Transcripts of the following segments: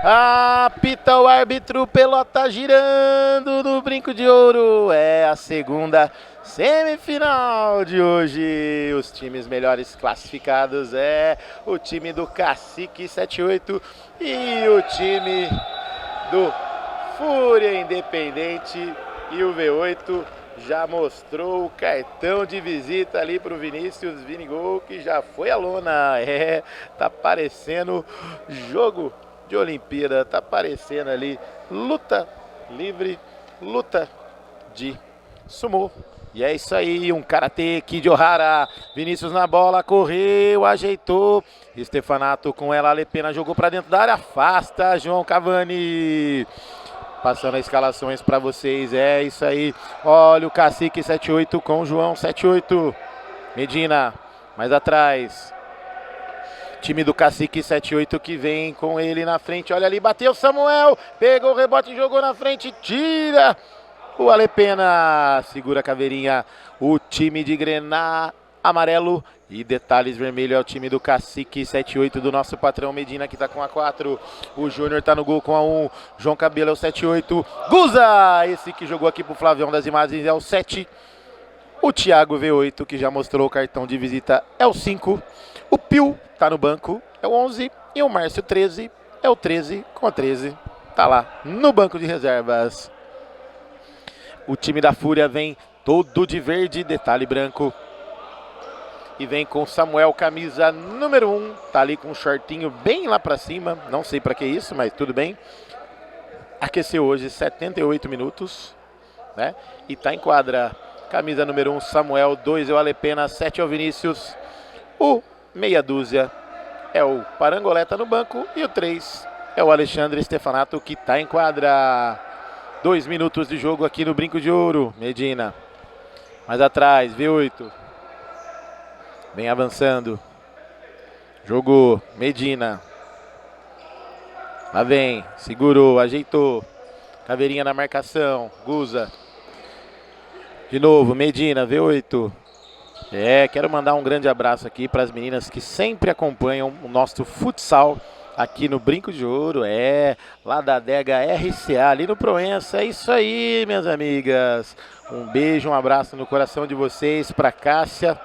Apita o árbitro, pelota girando no Brinco de Ouro. É a segunda semifinal de hoje. Os times melhores classificados é o time do Cacique 78 e o time do Fúria Independente. E o V8 já mostrou o cartão de visita ali pro Vinícius Vinigol, que já foi à lona. Tá parecendo jogo de Olimpíada, tá parecendo ali luta livre, luta de sumô. E é isso aí, um karatê Kid Ohara. Vinícius na bola, correu, ajeitou. Stefanato com ela, Alepena jogou pra dentro da área, afasta João Cavani. Passando as escalações para vocês, é isso aí. Olha o Cacique 78 com o João 78. Medina, mais atrás. Time do Cacique 78 que vem com ele na frente. Olha ali, bateu Samuel. Pegou o rebote, jogou na frente, tira. O Alepena segura a caveirinha. O time de Grená amarelo e detalhes vermelho é o time do Cacique 78 do nosso patrão Medina, que tá com a 4. O Júnior tá no gol com a 1. João Cabelo é o 78. Guza, esse que jogou aqui pro Flavião das imagens, é o 7. O Thiago V8, que já mostrou o cartão de visita, é o 5. O Pio tá no banco, é o 11. E o Márcio 13 é o 13 com a 13. Tá lá no banco de reservas. O time da Fúria vem todo de verde, detalhe branco. E vem com Samuel, camisa número 1. Tá ali com um shortinho bem lá pra cima. Não sei pra que isso, mas tudo bem. Aqueceu hoje 78 minutos, né? E tá em quadra. Camisa número 1, Samuel. 2 é o Alepena, 7 é o Vinícius. O meia dúzia é o Parangoleta no banco. E o 3 é o Alexandre Stefanato, que tá em quadra. 2 minutos de jogo aqui no Brinco de Ouro. Medina. Mais atrás, V8. Vem avançando. Jogou. Medina. Lá vem. Segurou. Ajeitou. Caveirinha na marcação. Guza. De novo. Medina. V8. Quero mandar um grande abraço aqui para as meninas que sempre acompanham o nosso futsal aqui no Brinco de Ouro. Lá da adega RCA, ali no Proença. É isso aí, minhas amigas. Um beijo, um abraço no coração de vocês, para Cássia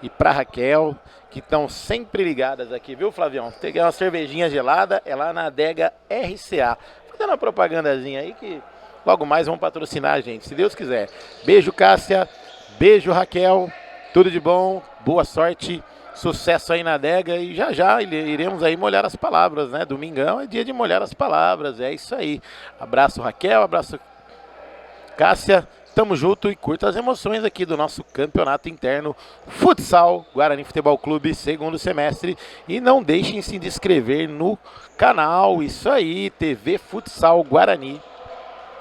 e para Raquel, que estão sempre ligadas aqui, viu, Flavião? Peguei uma cervejinha gelada, é lá na adega RCA. Fazendo uma propagandazinha aí que logo mais vão patrocinar a gente, se Deus quiser. Beijo, Cássia. Beijo, Raquel. Tudo de bom, boa sorte, sucesso aí na adega e já iremos aí molhar as palavras, né? Domingão é dia de molhar as palavras, é isso aí. Abraço, Raquel, abraço, Cássia. Tamo junto e curta as emoções aqui do nosso campeonato interno Futsal Guarani Futebol Clube, segundo semestre. E não deixem se inscrever no canal, isso aí, TV Futsal Guarani.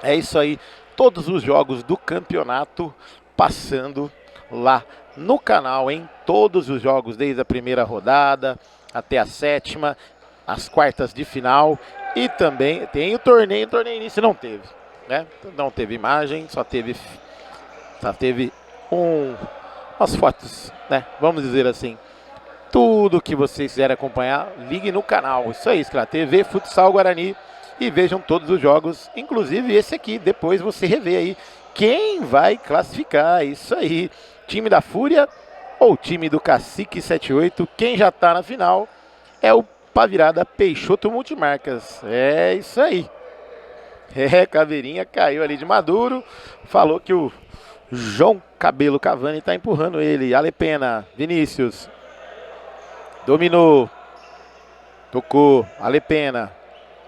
É isso aí, todos os jogos do campeonato passando lá no canal, hein? Todos os jogos, desde a primeira rodada até a 7ª, as quartas de final. E também tem o torneio início não teve, né? Não teve imagem, só teve umas fotos, né? Vamos dizer assim. Tudo que vocês quiserem acompanhar, ligue no canal. Isso aí, cara. TV Futsal Guarani. E vejam todos os jogos, inclusive esse aqui. Depois você revê aí quem vai classificar. Isso aí. Time da Fúria ou time do Cacique 78. Quem já tá na final é o Pavirada Peixoto Multimarcas. É isso aí. Caveirinha caiu ali de maduro. Falou que o João Cabelo Cavani tá empurrando ele. Alepena, Vinícius. Dominou. Tocou. Alepena.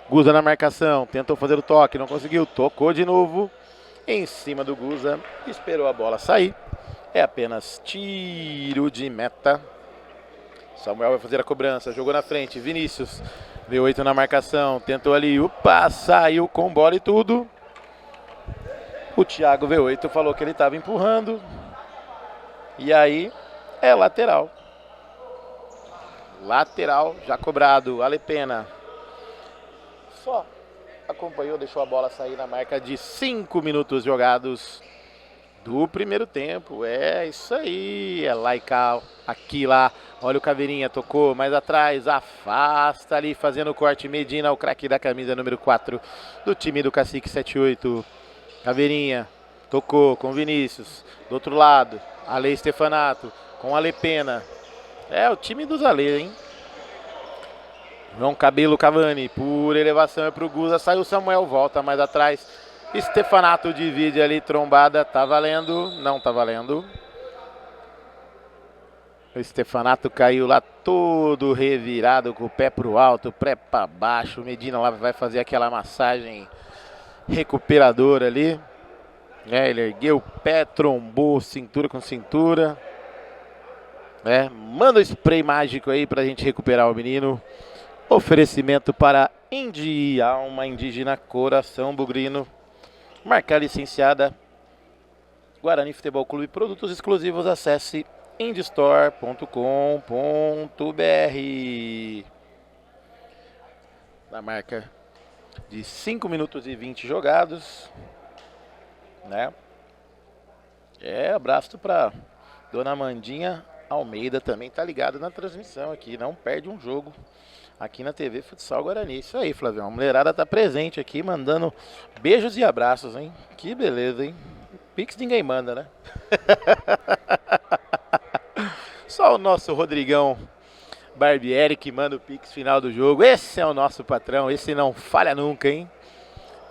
Guza na marcação. Tentou fazer o toque. Não conseguiu. Tocou de novo. Em cima do Guza. Esperou a bola sair. É apenas tiro de meta. Samuel vai fazer a cobrança. Jogou na frente. Vinícius. V8 na marcação. Tentou ali. Opa! Saiu com bola e tudo. O Thiago V8 falou que ele estava empurrando. E aí é lateral. Lateral já cobrado. Alepena. Só acompanhou, deixou a bola sair na marca de 5 minutos jogados. do primeiro tempo. É isso aí, é lá e cá, aqui lá. Olha o Caveirinha, tocou mais atrás, afasta ali, fazendo o corte. Medina, o craque da camisa número 4 do time do Cacique 78. Caveirinha, tocou com Vinícius. Do outro lado, Ale Stefanato com Ale Pena. É o time dos Ale, hein? João Cabelo Cavani, por elevação é pro Guza, saiu o Samuel, volta mais atrás. Stefanato divide ali, trombada, tá valendo, não tá valendo. O Stefanato caiu lá todo revirado, com o pé pro alto, pé pra baixo. O Medina lá vai fazer aquela massagem recuperadora ali. Ele ergueu o pé, trombou cintura com cintura. Manda o spray mágico aí pra gente recuperar o menino. Oferecimento para Indi, alma indígena, coração bugrino. Marca licenciada Guarani Futebol Clube. Produtos exclusivos, acesse indistore.com.br. Na marca de 5 minutos e 20 jogados. Abraço para Dona Mandinha Almeida, também tá ligado na transmissão aqui. Não perde um jogo aqui na TV Futsal Guarani. Isso aí, Flavião. A mulherada tá presente aqui, mandando beijos e abraços, hein? Que beleza, hein? Pix ninguém manda, né? Só o nosso Rodrigão Barbieri que manda o Pix final do jogo. Esse é o nosso patrão, esse não falha nunca, hein?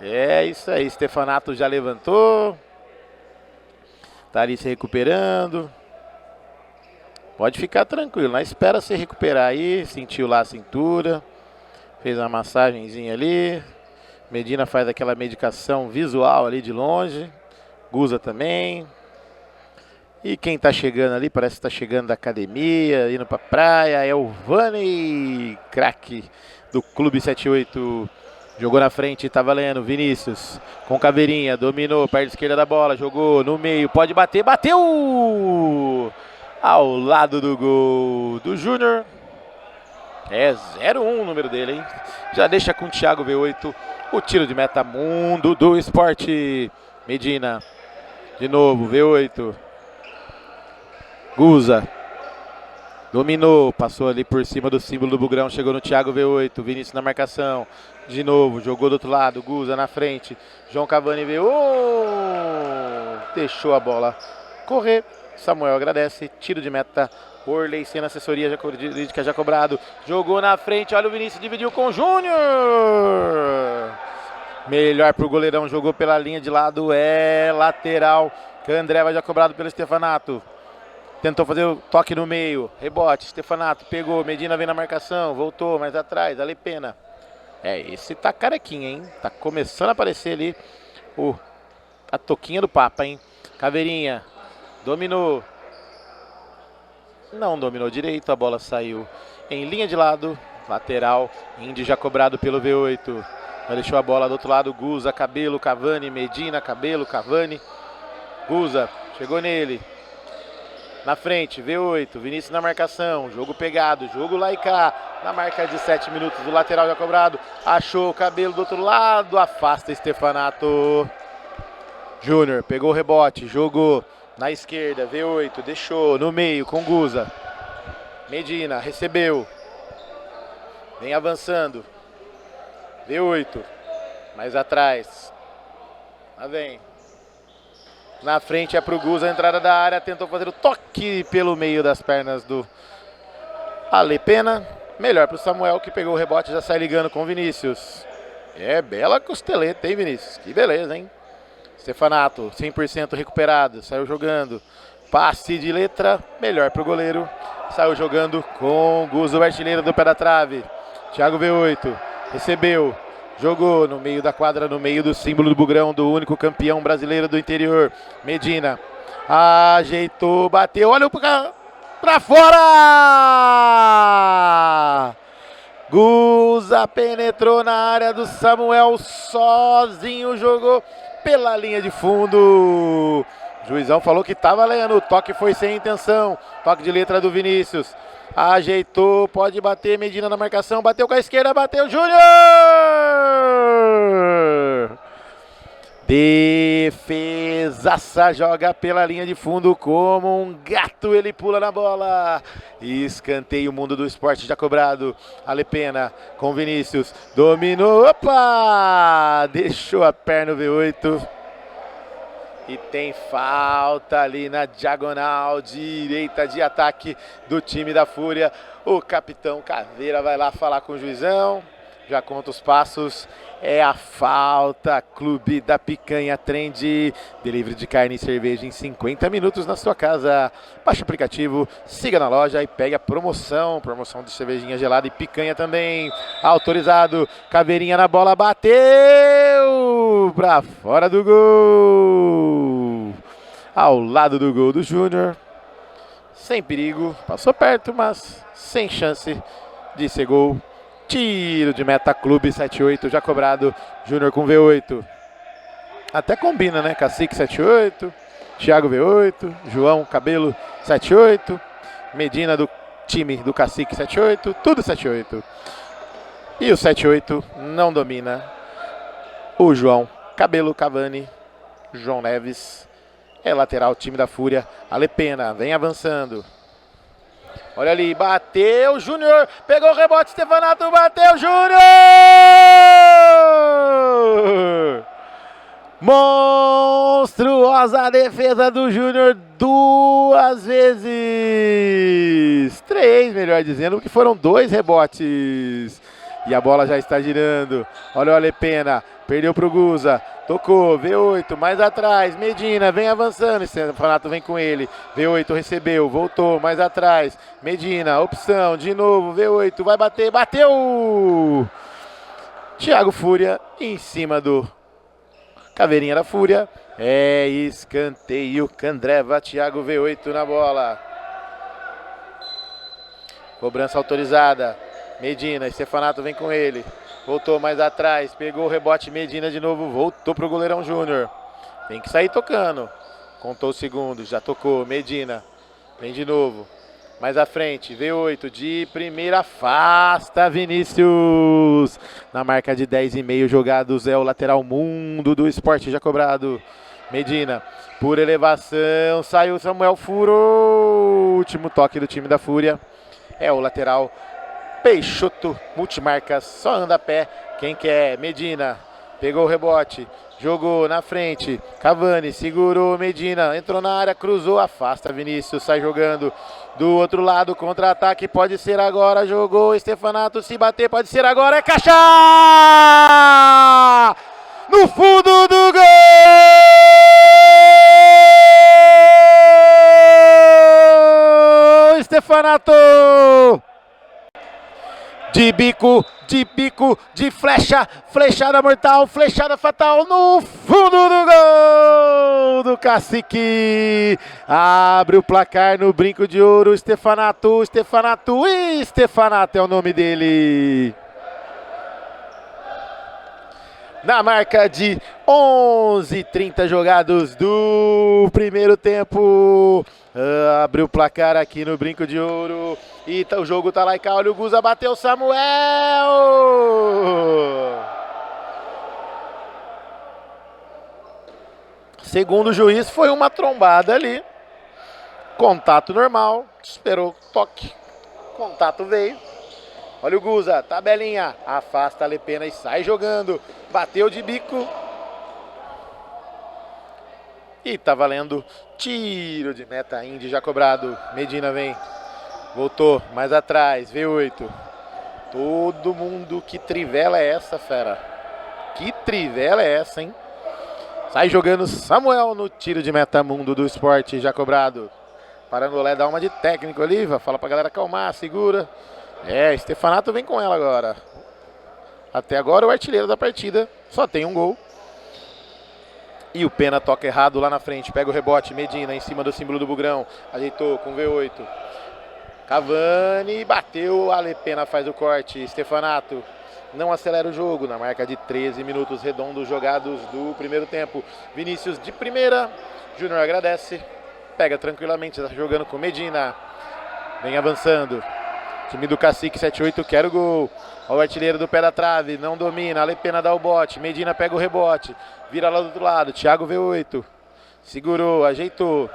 É isso aí, Stefanato já levantou. Tá ali se recuperando. Pode ficar tranquilo, na espera se recuperar aí. Sentiu lá a cintura. Fez uma massagenzinha ali. Medina faz aquela medicação visual ali de longe. Guza também. E quem tá chegando ali, parece que tá chegando da academia, indo pra praia, é o Vani, craque do Clube 78. Jogou na frente, tá valendo, Vinícius com Caveirinha, dominou, perna esquerda da bola, jogou no meio, pode bater, bateu! Ao lado do gol do Júnior. É 0-1 o número dele, hein? Já deixa com o Thiago V8 o tiro de meta mundo do esporte. Medina, de novo, V8. Guza. Dominou, passou ali por cima do símbolo do Bugrão, chegou no Thiago V8, Vinícius na marcação, de novo, jogou do outro lado, Guza na frente, João Cavani veio, deixou a bola correr, Samuel agradece, tiro de meta, Orley sendo assessoria jurídica já cobrado, jogou na frente, olha o Vinícius, dividiu com o Júnior, melhor pro goleirão, jogou pela linha de lado, lateral, André vai já cobrado pelo Stefanato. Tentou fazer o toque no meio, rebote, Stefanato pegou, Medina vem na marcação, voltou mais atrás, Ale Pena. Esse tá carequinha, hein? Tá começando a aparecer ali a toquinha do Papa, hein? Caveirinha, dominou. Não dominou direito, a bola saiu em linha de lado, lateral, Indy já cobrado pelo V8. Deixou a bola do outro lado, Guza, Cabelo, Cavani, Medina, Cabelo, Cavani. Guza, chegou nele. Na frente, V8, Vinícius na marcação, jogo pegado, jogo lá e cá, na marca de 7 minutos, do lateral já cobrado, achou o Cabelo do outro lado, afasta Stefanato. Júnior pegou o rebote, jogou na esquerda, V8, deixou no meio com Guza. Medina recebeu, vem avançando, V8, mais atrás, lá vem. Na frente é pro Guza, a entrada da área, tentou fazer o toque pelo meio das pernas do Ale Pena. Melhor pro Samuel, que pegou o rebote e já sai ligando com o Vinícius. Bela costeleta, hein, Vinícius? Que beleza, hein? Stefanato, 100% recuperado, saiu jogando. Passe de letra, melhor pro goleiro. Saiu jogando com o Guza, o artilheiro do pé da trave. Thiago V8, recebeu. Jogou no meio da quadra, no meio do símbolo do Bugrão, do único campeão brasileiro do interior. Medina ajeitou, bateu, olha pra fora! Guza penetrou na área do Samuel, sozinho jogou pela linha de fundo. O juizão falou que tá valendo, o toque foi sem intenção. Toque de letra do Vinícius. Ajeitou, pode bater, Medina na marcação, bateu com a esquerda, bateu, Júnior! Defesaça, joga pela linha de fundo como um gato, ele pula na bola. Escanteio, mundo do esporte já cobrado. Alepena com Vinícius, dominou, opa! Deixou a perna o V8. E tem falta ali na diagonal direita de ataque do time da Fúria. O capitão Caveira vai lá falar com o juizão. Já conta os passos. É a falta. Clube da Picanha Trend. Delivery de carne e cerveja em 50 minutos na sua casa. Baixe o aplicativo, siga na loja e pegue a promoção. Promoção de cervejinha gelada e picanha também. Autorizado. Caveirinha na bola, bateu pra fora do gol. Ao lado do gol do Júnior. Sem perigo. Passou perto, mas sem chance de ser gol. Tiro de meta, Clube 7-8 já cobrado. Júnior com V8. Até combina, né? Cacique 7-8. Thiago V8. João Cabelo 7-8. Medina do time do Cacique 7-8. Tudo 7-8. E o 7-8 não domina. O João Cabelo Cavani. João Neves. É lateral, time da Fúria. Alepena vem avançando. Olha ali, bateu, Júnior, pegou o rebote, Stefanato, bateu, Júnior! Monstruosa defesa do Júnior, 2 vezes, 3, melhor dizendo, porque foram 2 rebotes. E a bola já está girando, olha o Alepena, perdeu pro Guza. Tocou, V8, mais atrás, Medina, vem avançando, Stefanato vem com ele, V8 recebeu, voltou, mais atrás, Medina, opção, de novo, V8, vai bater, bateu! Thiago Fúria, em cima do Caveirinha da Fúria, é escanteio, Candreva, Thiago V8 na bola. Cobrança autorizada, Medina, Stefanato vem com ele. Voltou mais atrás, pegou o rebote, Medina de novo, voltou pro goleirão Júnior. Tem que sair tocando. Contou os segundos, já tocou, Medina. Vem de novo. Mais à frente, V8 de primeira, afasta Vinícius. Na marca de 10,5 jogados, é o lateral mundo do esporte já cobrado. Medina, por elevação, saiu Samuel, furou. Último toque do time da Fúria. É o lateral Peixoto, multimarcas, só anda a pé, quem quer, Medina, pegou o rebote, jogou na frente, Cavani, segurou, Medina, entrou na área, cruzou, afasta Vinícius, sai jogando do outro lado, contra-ataque, pode ser agora, jogou, Stefanato, se bater, pode ser agora, é caixa! No fundo do gol! Stefanato! De bico, de flecha, flechada mortal, flechada fatal no fundo do gol do Cacique. Abre o placar no brinco de ouro, Stefanato é o nome dele. Na marca de 11:30 jogados do primeiro tempo. Abre o placar aqui no brinco de ouro. E o jogo tá lá e cá. Olha o Guza, bateu Samuel. Segundo o juiz, foi uma trombada ali. Contato normal. Esperou toque. Contato veio. Olha o Guza, tabelinha, afasta a Alepena e sai jogando, bateu de bico. E tá valendo tiro de meta, Indy já cobrado, Medina vem, voltou, mais atrás, V8. Todo mundo, que trivela é essa, fera? Que trivela é essa, hein? Sai jogando Samuel no tiro de meta, mundo do esporte já cobrado. Parangolé dá uma de técnico ali, fala pra galera acalmar, segura. Stefanato vem com ela agora. Até agora o artilheiro da partida só tem um gol. E o Pena toca errado lá na frente. Pega o rebote, Medina em cima do símbolo do Bugrão. Ajeitou com V8. Cavani bateu, Alepena faz o corte. Stefanato não acelera o jogo. Na marca de 13 minutos redondos jogados do primeiro tempo. Vinícius de primeira. Júnior agradece. Pega tranquilamente, está jogando com Medina. Vem avançando. Time do Cacique 78 quer o gol. Olha o artilheiro do pé da trave, não domina. Alepena dá o bote. Medina pega o rebote. Vira lá do outro lado. Thiago V8. Segurou, ajeitou.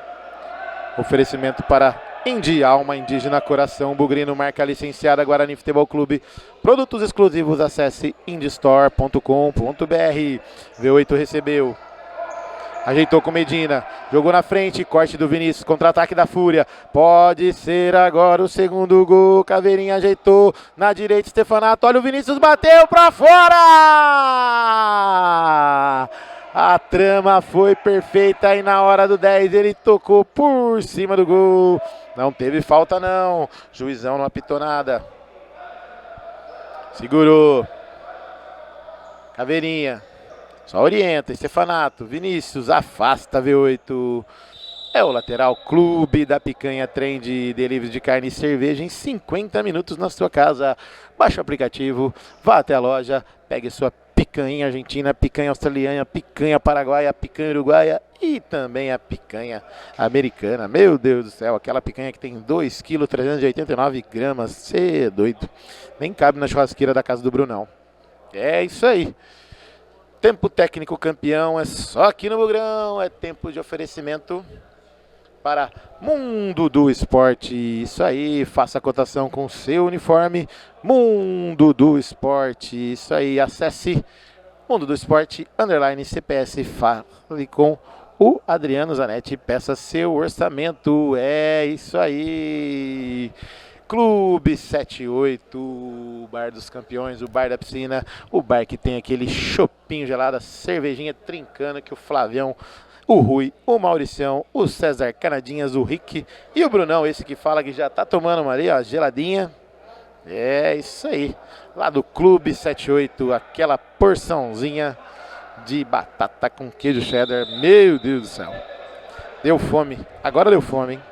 Oferecimento para Indi, alma indígena, coração bugrino, marca licenciada Guarani Futebol Clube. Produtos exclusivos, acesse indistore.com.br. V8 recebeu. Ajeitou com Medina, jogou na frente, corte do Vinícius, contra-ataque da Fúria. Pode ser agora o segundo gol. Caveirinha ajeitou na direita, Stefanato. Olha o Vinícius, bateu pra fora! A trama foi perfeita e na hora do 10 ele tocou por cima do gol. Não teve falta não, juizão não apitou nada. Segurou. Caveirinha. Só orienta, Stefanato, Vinícius, afasta V8. É o lateral Clube da Picanha, trem de delivery de carne e cerveja em 50 minutos na sua casa. Baixe o aplicativo, vá até a loja, pegue sua picanha argentina, picanha australiana, picanha paraguaia, picanha uruguaia e também a picanha americana. Meu Deus do céu, aquela picanha que tem 2 kg 389 gramas, cê é doido. Nem cabe na churrasqueira da casa do Brunão. É isso aí. Tempo técnico campeão é só aqui no Bugrão, é tempo de oferecimento para Mundo do Esporte. Isso aí, faça a cotação com seu uniforme, Mundo do Esporte. Isso aí, acesse Mundo do Esporte, _CPS, fale com o Adriano Zanetti, peça seu orçamento. É isso aí. Clube 78, o bar dos campeões, o bar da piscina, o bar que tem aquele chopinho gelado, a cervejinha trincando que o Flavião, o Rui, o Mauricião, o César Canadinhas, o Rick e o Brunão, esse que fala que já tá tomando uma ali, ó, geladinha. É isso aí, lá do Clube 78, aquela porçãozinha de batata com queijo cheddar, meu Deus do céu. Deu fome, agora deu fome, hein?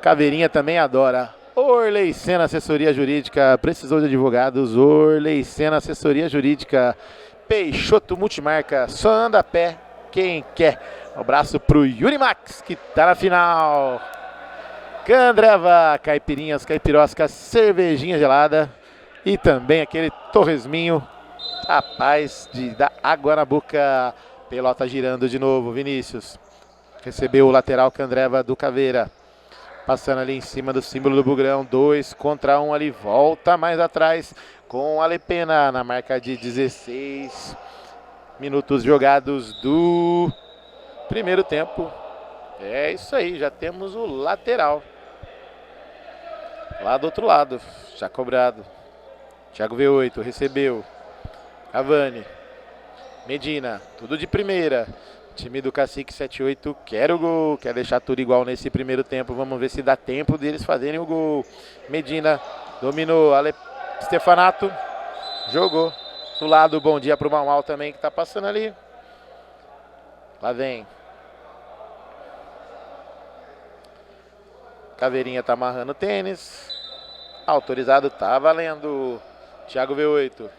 Caveirinha também adora. Orley Sena Assessoria Jurídica, precisou de advogados, Orley Sena Assessoria Jurídica, Peixoto Multimarca, só anda a pé quem quer. Um abraço pro Yuri Max, que tá na final. Candreva, caipirinhas, caipiroscas, cervejinha gelada e também aquele torresminho, rapaz, de dar água na boca. Pelota girando de novo, Vinícius. Recebeu o lateral Candreva do Caveira. Passando ali em cima do símbolo do Bugrão, 2 contra 1 ali, volta mais atrás com a Alepena na marca de 16 minutos jogados do primeiro tempo. É isso aí, já temos o lateral. Lá do outro lado, já cobrado. Thiago V8 recebeu. Cavani. Medina, tudo de primeira. Time do Cacique 78 quer o gol, quer deixar tudo igual nesse primeiro tempo. Vamos ver se dá tempo deles fazerem o gol. Medina dominou, Stefanato jogou do lado. Bom dia pro Mal também que tá passando ali. Lá vem. Caveirinha tá amarrando o tênis. Autorizado, tá valendo. Thiago V8.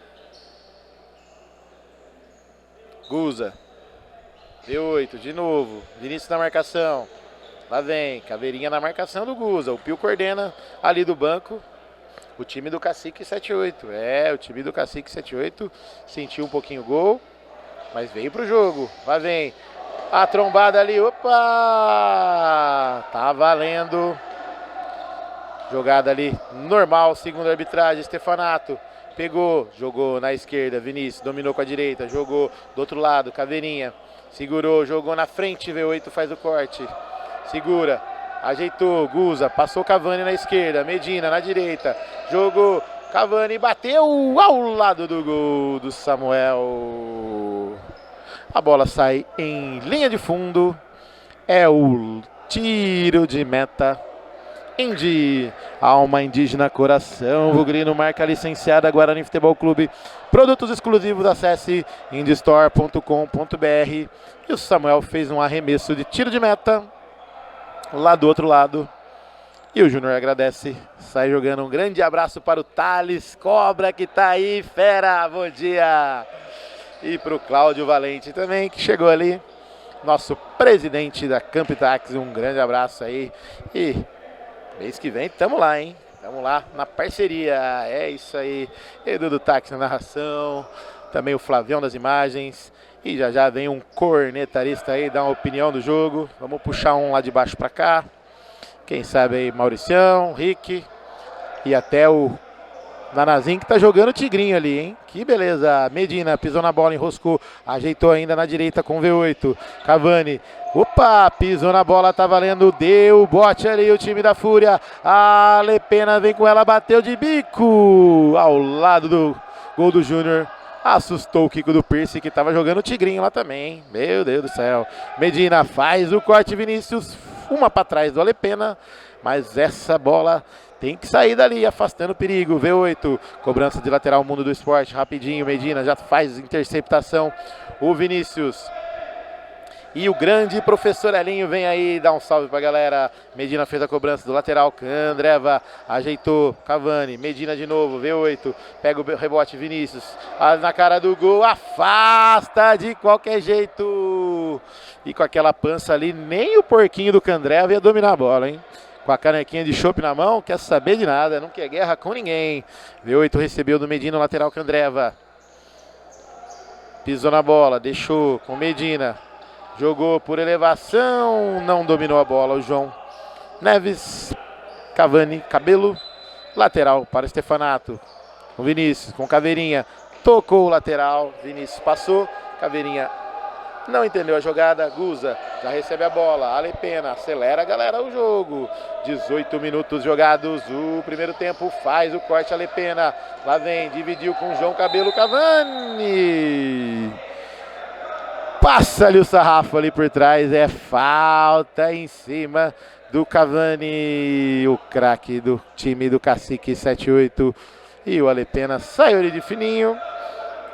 Guza. V8, de novo, Vinícius na marcação, lá vem, Caveirinha na marcação do Guza, o Pio coordena ali do banco, o time do Cacique 78, o time do Cacique 78 sentiu um pouquinho o gol, mas veio pro jogo, lá vem, a trombada ali, opa, tá valendo, jogada ali, normal, segundo a arbitragem, Stefanato. Pegou, jogou na esquerda, Vinícius, dominou com a direita, jogou do outro lado, Caveirinha. Segurou, jogou na frente, V8 faz o corte. Segura, ajeitou, Guza, passou Cavani na esquerda, Medina na direita. Jogou, Cavani bateu ao lado do gol do Samuel. A bola sai em linha de fundo. É o tiro de meta. Indi, alma indígena, coração bugrino, marca licenciada Guarani Futebol Clube. Produtos exclusivos, acesse indistore.com.br. E o Samuel fez um arremesso de tiro de meta lá do outro lado. E o Júnior agradece, sai jogando. Um grande abraço para o Thales Cobra que tá aí, fera, bom dia. E para o Cláudio Valente também, que chegou ali. Nosso presidente da Campitax, um grande abraço aí. E mês que vem tamo lá, hein? Vamos lá, na parceria. É isso aí. Edu do Táxi na narração. Também o Flavião das imagens. E já já vem um cornetarista aí dar uma opinião do jogo. Vamos puxar um lá de baixo pra cá. Quem sabe aí Mauricião, Rick. E até o Nanazinho que tá jogando tigrinho ali, hein? Que beleza. Medina pisou na bola, enroscou. Ajeitou ainda na direita com V8. Cavani. Opa, pisou na bola, tá valendo. Deu bote ali o time da Fúria. A Lepena vem com ela, bateu de bico. Ao lado do gol do Júnior. Assustou o Kiko do Pierce, que tava jogando tigrinho lá também, hein? Meu Deus do céu. Medina faz o corte, Vinícius. Uma pra trás do Alepena. Mas essa bola tem que sair dali, afastando o perigo. V8, cobrança de lateral, Mundo do Esporte, rapidinho. Medina já faz interceptação. O Vinícius. E o grande professor Elinho vem aí, dá um salve pra galera. Medina fez a cobrança do lateral, Candreva ajeitou, Cavani, Medina de novo, V8, pega o rebote, Vinícius, na cara do gol, afasta de qualquer jeito. E com aquela pança ali, nem o porquinho do Candreva ia dominar a bola, hein? Com a canequinha de chopp na mão, quer saber de nada, não quer guerra com ninguém. V8 recebeu do Medina, lateral, Candreva. Pisou na bola, deixou com Medina. Jogou por elevação, não dominou a bola o João Neves. Cavani, Cabelo, lateral para Stefanato. O Vinícius com Caveirinha, tocou o lateral, Vinícius passou, Caveirinha não entendeu a jogada, Guza já recebe a bola, Alepena acelera, galera, o jogo. 18 minutos jogados, o primeiro tempo, faz o corte Alepena, lá vem, dividiu com João Cabelo, Cavani. Passa-lhe o sarrafo ali por trás, é falta em cima do Cavani, o craque do time do Cacique 78. E o Alepena saiu ali de fininho,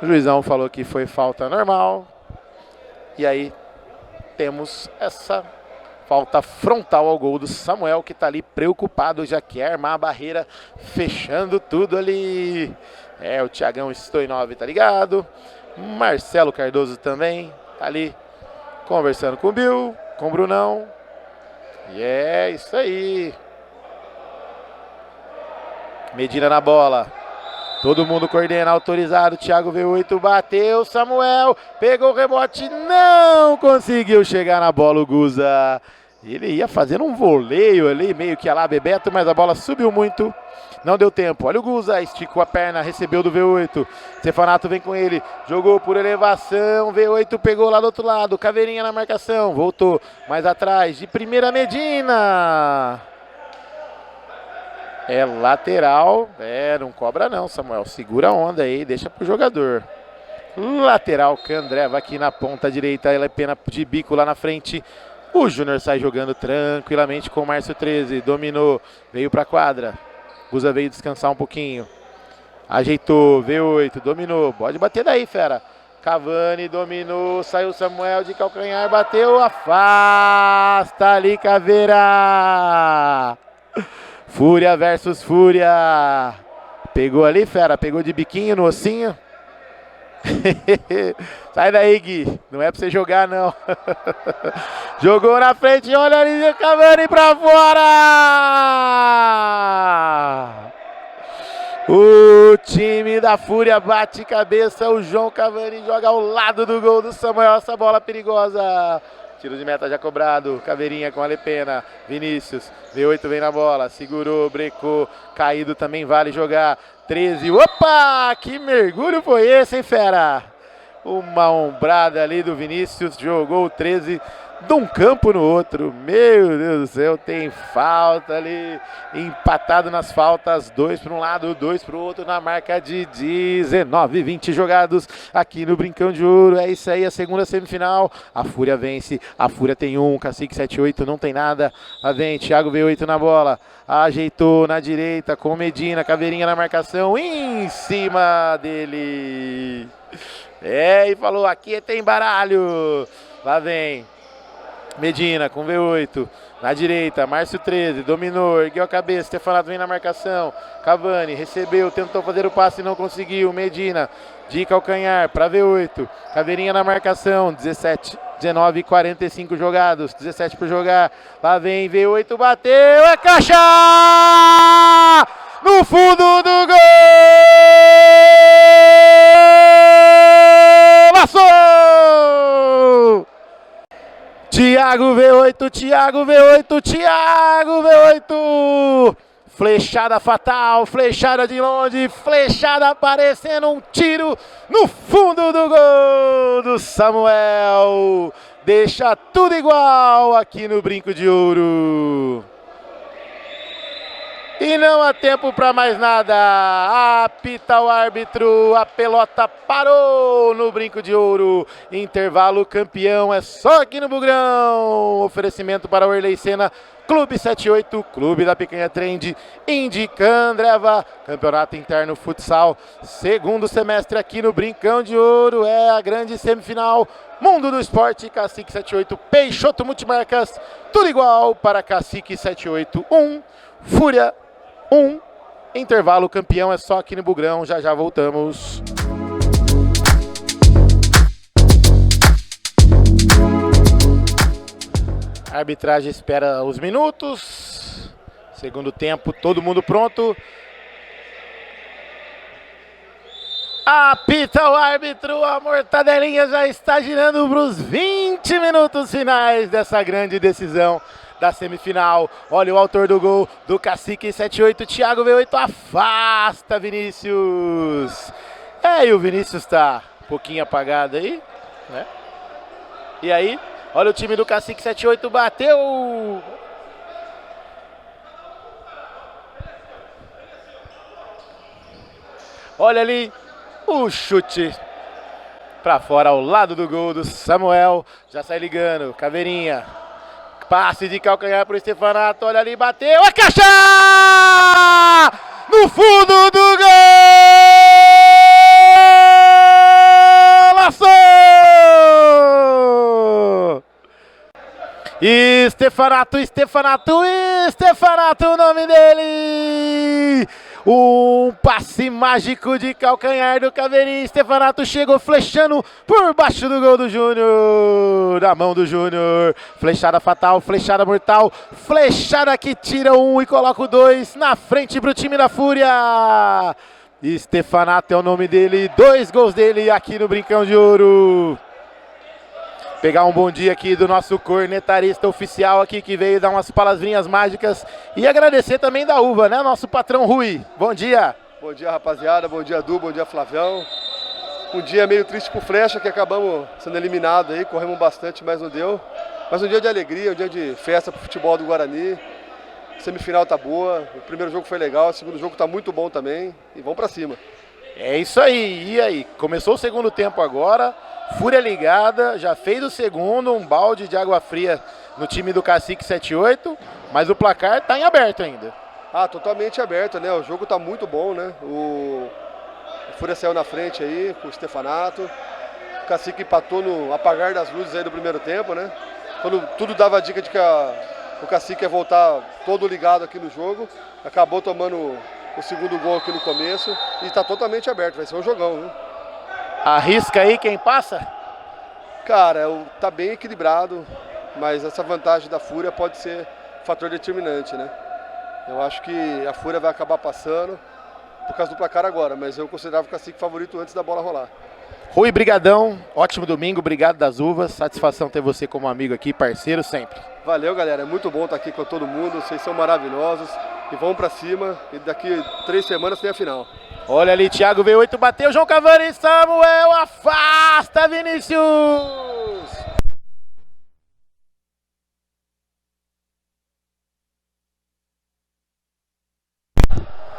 o juizão falou que foi falta normal. E aí temos essa falta frontal ao gol do Samuel, que tá ali preocupado, já quer armar a barreira, fechando tudo ali. É, o Thiagão Stoinov tá ligado, Marcelo Cardoso também. Tá ali conversando com o Bill, com o Brunão. E é isso aí. Medina na bola. Todo mundo coordena, autorizado. Thiago V8 bateu. Samuel pegou o rebote. Não conseguiu chegar na bola o Guza. Ele ia fazendo um voleio ali, meio que a lá Bebeto, mas a bola subiu muito. Não deu tempo. Olha o Guza, esticou a perna, recebeu do V8. Stefanato vem com ele, jogou por elevação. V8 pegou lá do outro lado. Caveirinha na marcação, voltou mais atrás. De primeira, Medina. É lateral. É, não cobra não, Samuel. Segura a onda aí, deixa pro jogador. Lateral, Candreva aqui na ponta direita. Ela é pena de bico lá na frente. O Júnior sai jogando tranquilamente com o Márcio 13. Dominou, veio pra quadra. Guza veio descansar um pouquinho. Ajeitou, V8, dominou. Pode bater daí, fera. Cavani dominou, saiu Samuel de calcanhar, bateu, afasta ali, Caveira. Fúria versus Fúria. Pegou ali, fera, pegou de biquinho no ossinho. Sai daí, Gui. Não é pra você jogar, não. Jogou na frente, olha ali, Cavani pra fora. O time da Fúria bate cabeça. O João Cavani joga ao lado do gol do Samuel. Essa bola perigosa. Tiro de meta já cobrado. Caveirinha com a Lepena. Vinícius. V8 vem na bola. Segurou, brecou. Caído também vale jogar. 13. Opa! Que mergulho foi esse, hein, fera? Uma ombrada ali do Vinícius. Jogou o 13 de um campo no outro. Meu Deus do céu, tem falta ali. Empatado nas faltas. 2 para um lado, 2 para o outro. Na marca de 19, 20 jogados aqui no Brincão de Ouro. É isso aí, a segunda semifinal. A Fúria vence. A Fúria tem 1. Cacique 78 não tem nada. Lá vem Thiago V8 na bola. Ajeitou na direita com Medina. Caveirinha na marcação. Em cima dele. É, e falou, aqui tem baralho. Lá vem Medina com V8, na direita, Márcio 13, dominou, ergueu a cabeça, Stefanato vem na marcação, Cavani recebeu, tentou fazer o passe e não conseguiu, Medina de calcanhar para V8, Caveirinha na marcação, 17, 19 e 45 jogados, 17 por jogar, lá vem V8, bateu, é caixa! no fundo do gol! Passou! Thiago V8, Thiago V8, Thiago V8! Flechada fatal, flechada de longe, flechada aparecendo, um tiro no fundo do gol do Samuel. Deixa tudo igual aqui no Brinco de Ouro. E não há tempo para mais nada. Apita o árbitro, a pelota parou no Brinco de Ouro. Intervalo campeão é só aqui no Bugrão. Oferecimento para o Erlei Senna, Clube 78, Clube da Picanha Trend, Indica Andreva, Campeonato Interno Futsal. Segundo semestre aqui no Brincão de Ouro é a grande semifinal. Mundo do Esporte, Cacique 78, Peixoto Multimarcas. Tudo igual para Cacique 78, 1, Fúria 1, intervalo campeão é só aqui no Bugrão, já já voltamos. A arbitragem espera os minutos, segundo tempo, todo mundo pronto. Apita o árbitro, a mortadelinha já está girando para os 20 minutos finais dessa grande decisão da semifinal. Olha o autor do gol do Cacique 78, Thiago V8, afasta Vinícius. E o Vinícius está um pouquinho apagado aí, né? E aí, olha o time do Cacique 78, bateu. Olha ali o chute para fora ao lado do gol do Samuel. Já sai ligando, Caveirinha. Passe de calcanhar para o Stefanato, olha ali, bateu, a caixa! No fundo do gol! Laçou! Stefanato, o nome dele! Um passe mágico de calcanhar do Caveirinha. Stefanato chegou flechando por baixo do gol do Júnior. Da mão do Júnior. Flechada fatal, flechada mortal. Flechada que tira um e coloca o 2 na frente pro time da Fúria. Stefanato é o nome dele. 2 gols dele aqui no Brincão de Ouro. Pegar um bom dia aqui do nosso cornetarista oficial aqui que veio dar umas palavrinhas mágicas e agradecer também da Uva, né? Nosso patrão Rui. Bom dia. Bom dia, rapaziada. Bom dia, Du. Bom dia, Flavião. Um dia meio triste pro Flecha, que acabamos sendo eliminados aí. Corremos bastante, mas não deu. Mas um dia de alegria, um dia de festa pro futebol do Guarani. A semifinal tá boa. O primeiro jogo foi legal, o segundo jogo tá muito bom também. E vamos pra cima. É isso aí. E aí? Começou o segundo tempo agora. Fúria ligada, já fez o segundo, um balde de água fria no time do Cacique 78, mas o placar tá em aberto ainda. Totalmente aberto, né? O jogo tá muito bom, né? O Fúria saiu na frente aí com o Stefanato. O Cacique empatou no apagar das luzes aí do primeiro tempo, né? Quando tudo dava a dica de que o Cacique ia voltar todo ligado aqui no jogo, acabou tomando o segundo gol aqui no começo e tá totalmente aberto, vai ser um jogão, viu? Arrisca aí quem passa? Cara, tá bem equilibrado, mas essa vantagem da Fúria pode ser fator determinante, né? Eu acho que a Fúria vai acabar passando por causa do placar agora, mas eu considerava o Cacique favorito antes da bola rolar. Rui, brigadão, ótimo domingo, obrigado das uvas, satisfação ter você como amigo aqui, parceiro sempre. Valeu, galera, é muito bom estar aqui com todo mundo, vocês são maravilhosos e vamos pra cima e daqui 3 semanas tem a final. Olha ali, Thiago V8 bateu, João Cavani, Samuel afasta Vinícius!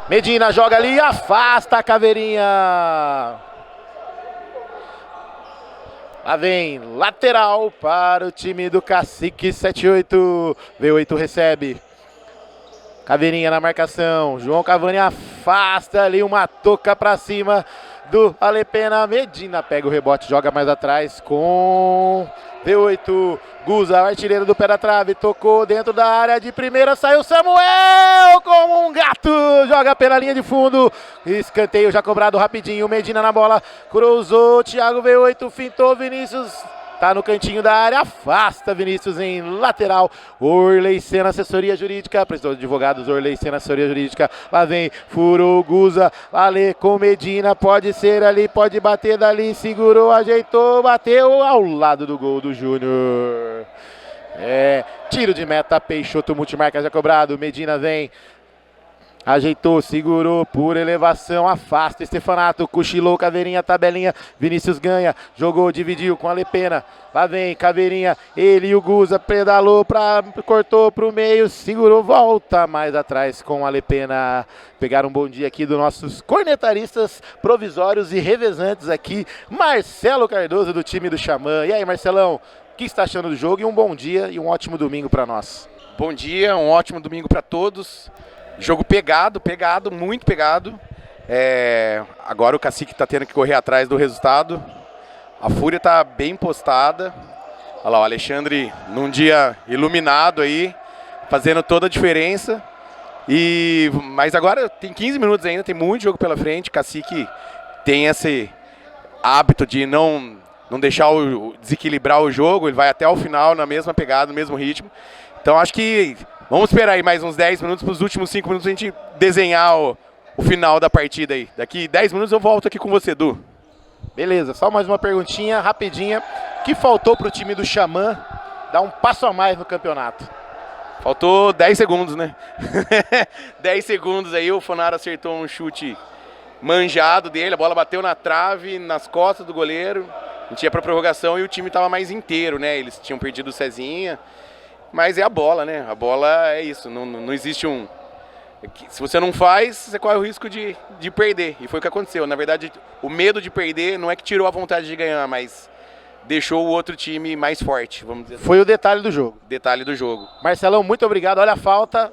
Medina joga ali, afasta a Caveirinha. Lá vem, lateral para o time do Cacique 78. V8 recebe. Caveirinha na marcação, João Cavani afasta ali uma toca para cima do Alepena. Medina pega o rebote, joga mais atrás com V8. Guza, artilheiro do pé da trave, tocou dentro da área de primeira, saiu Samuel como um gato, joga pela linha de fundo, escanteio já cobrado rapidinho, Medina na bola, cruzou, Thiago V8, fintou, Vinícius tá no cantinho da área, afasta Vinícius em lateral. Orley Senna, assessoria jurídica, prestou advogados, Orley Senna, assessoria jurídica. Lá vem, furou, Guza, Ale com Medina, pode ser ali, pode bater dali, segurou, ajeitou, bateu ao lado do gol do Júnior. Tiro de meta, Peixoto, multimarca já cobrado, Medina vem. Ajeitou, segurou, por elevação, afasta Stefanato, cochilou, Caveirinha, tabelinha, Vinícius ganha, jogou, dividiu com a Lepena, lá vem, Caveirinha, ele e o Guza, pedalou, cortou pro meio, segurou, volta mais atrás com a Lepena. Pegaram um bom dia aqui dos nossos cornetaristas provisórios e revezantes aqui, Marcelo Cardoso do time do Xamã. E aí, Marcelão, o que está achando do jogo? E um bom dia e um ótimo domingo para nós. Bom dia, um ótimo domingo para todos. Jogo pegado, muito pegado. Agora o Cacique está tendo que correr atrás do resultado. A Fúria está bem postada. Olha lá, o Alexandre num dia iluminado aí, fazendo toda a diferença. Mas agora tem 15 minutos ainda, tem muito jogo pela frente. O Cacique tem esse hábito de não deixar desequilibrar o jogo. Ele vai até o final na mesma pegada, no mesmo ritmo. Então acho que vamos esperar aí mais uns 10 minutos, para os últimos 5 minutos a gente desenhar o final da partida aí. Daqui 10 minutos eu volto aqui com você, Edu. Beleza, só mais uma perguntinha rapidinha. O que faltou para o time do Xamã dar um passo a mais no campeonato? Faltou 10 segundos, né? 10 segundos aí, o Fonaro acertou um chute manjado dele, a bola bateu na trave, nas costas do goleiro. A gente ia para prorrogação e o time estava mais inteiro, né? Eles tinham perdido o Cezinha. Mas é a bola, né? A bola é isso, não existe um... Se você não faz, você corre o risco de perder. E foi o que aconteceu. Na verdade, o medo de perder não é que tirou a vontade de ganhar, mas deixou o outro time mais forte, vamos dizer assim. Foi o detalhe do jogo. Detalhe do jogo. Marcelão, muito obrigado. Olha a falta.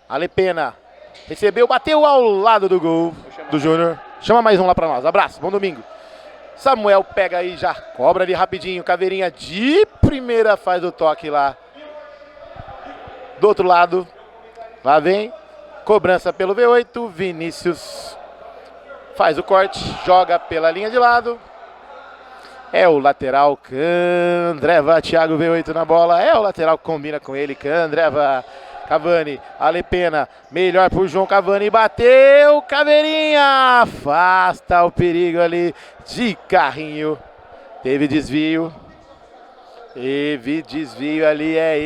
Alepena recebeu, bateu ao lado do gol do Júnior. Chama mais um lá pra nós. Abraço, bom domingo. Samuel pega aí já, cobra ali rapidinho. Caveirinha de primeira faz o toque lá. Do outro lado, lá vem, cobrança pelo V8, Vinícius faz o corte, joga pela linha de lado. É o lateral Candreva, Thiago V8 na bola, é o lateral que combina com ele, Candreva. Cavani, Alepena, melhor pro João Cavani, bateu, Caveirinha, afasta o perigo ali de carrinho, teve desvio ali, é